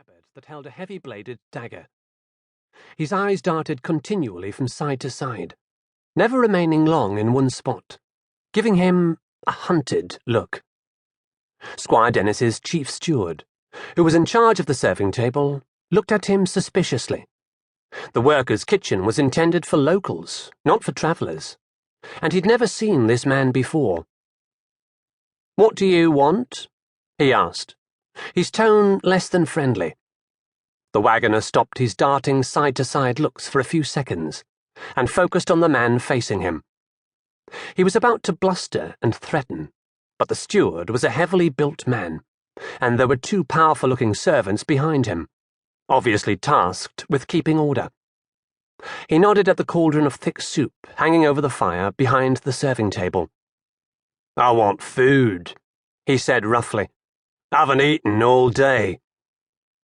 scabbard that held a heavy-bladed dagger. His eyes darted continually from side to side, never remaining long in one spot, giving him a hunted look. Squire Dennis's chief steward, who was in charge of the serving table, looked at him suspiciously. The workers' kitchen was intended for locals, not for travellers, and he'd never seen this man before. "What do you want?" he asked, his tone less than friendly. The wagoner stopped his darting side-to-side looks for a few seconds and focused on the man facing him. He was about to bluster and threaten, but the steward was a heavily built man, and there were two powerful-looking servants behind him, obviously tasked with keeping order. He nodded at the cauldron of thick soup hanging over the fire behind the serving table. "I want food," he said roughly. "Haven't eaten all day."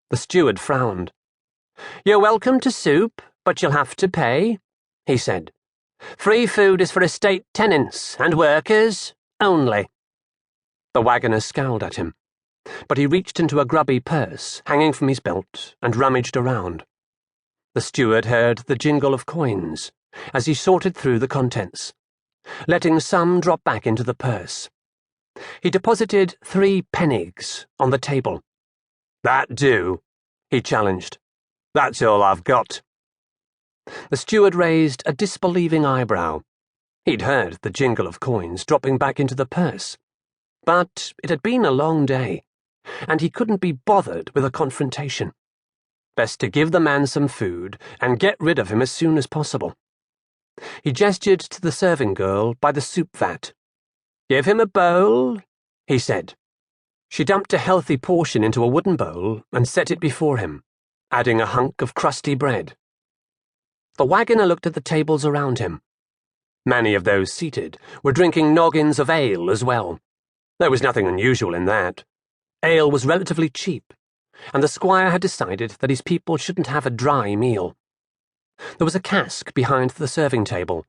The steward frowned. "You're welcome to soup, but you'll have to pay," he said. "Free food is for estate tenants and workers only." The wagoner scowled at him, but he reached into a grubby purse hanging from his belt and rummaged around. The steward heard the jingle of coins as he sorted through the contents, letting some drop back into the purse. He deposited 3 pennigs on the table. "That do?" he challenged. "That's all I've got." The steward raised a disbelieving eyebrow. He'd heard the jingle of coins dropping back into the purse, but it had been a long day, and he couldn't be bothered with a confrontation. Best to give the man some food and get rid of him as soon as possible. He gestured to the serving girl by the soup vat. "Give him a bowl," he said. She dumped a healthy portion into a wooden bowl and set it before him, adding a hunk of crusty bread. The wagoner looked at the tables around him. Many of those seated were drinking noggins of ale as well. There was nothing unusual in that. Ale was relatively cheap, and the squire had decided that his people shouldn't have a dry meal. There was a cask behind the serving table,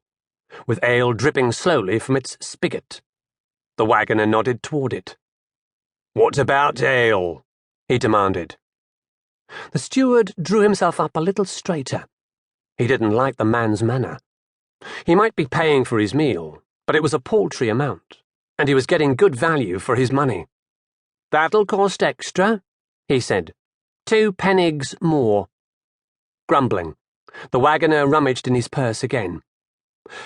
with ale dripping slowly from its spigot. The wagoner nodded toward it. "What about ale?" he demanded. The steward drew himself up a little straighter. He didn't like the man's manner. He might be paying for his meal, but it was a paltry amount, and he was getting good value for his money. "That'll cost extra," he said. 2 pennigs more." Grumbling, the wagoner rummaged in his purse again.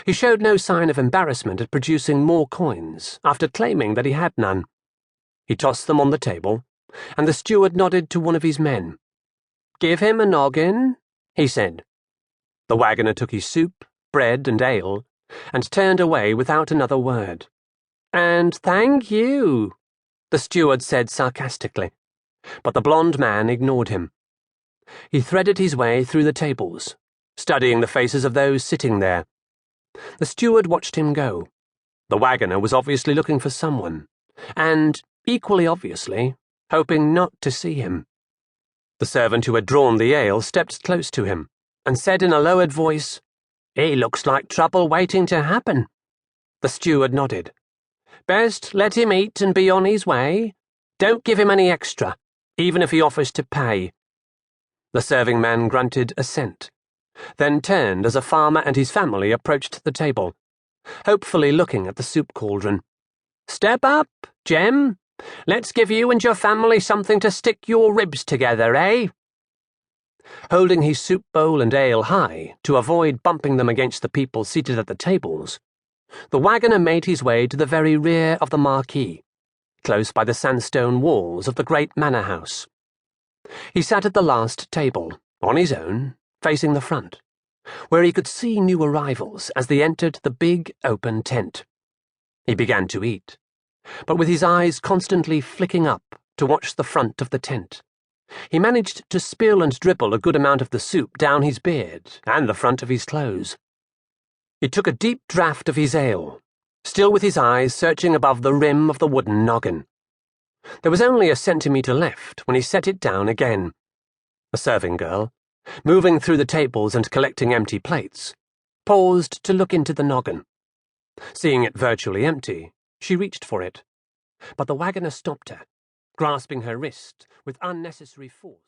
He showed no sign of embarrassment at producing more coins after claiming that he had none. He tossed them on the table, and the steward nodded to one of his men. "Give him a noggin," he said. The wagoner took his soup, bread, and ale, and turned away without another word. "And thank you," the steward said sarcastically, but the blond man ignored him. He threaded his way through the tables, studying the faces of those sitting there. The steward watched him go. The wagoner was obviously looking for someone, and, equally obviously, hoping not to see him. The servant who had drawn the ale stepped close to him and said in a lowered voice, "He looks like trouble waiting to happen." The steward nodded. "Best let him eat and be on his way. Don't give him any extra, even if he offers to pay." The serving man grunted assent, then turned as a farmer and his family approached the table, hopefully looking at the soup cauldron. "Step up, Jem. Let's give you and your family something to stick your ribs together, eh?" Holding his soup bowl and ale high to avoid bumping them against the people seated at the tables, the wagoner made his way to the very rear of the marquee, close by the sandstone walls of the great manor house. He sat at the last table, on his own, facing the front, where he could see new arrivals as they entered the big open tent. He began to eat, but with his eyes constantly flicking up to watch the front of the tent. He managed to spill and dribble a good amount of the soup down his beard and the front of his clothes. He took a deep draught of his ale, still with his eyes searching above the rim of the wooden noggin. There was only a centimetre left when he set it down again. A serving girl, moving through the tables and collecting empty plates, paused to look into the noggin. Seeing it virtually empty, she reached for it, but the wagoner stopped her, grasping her wrist with unnecessary force.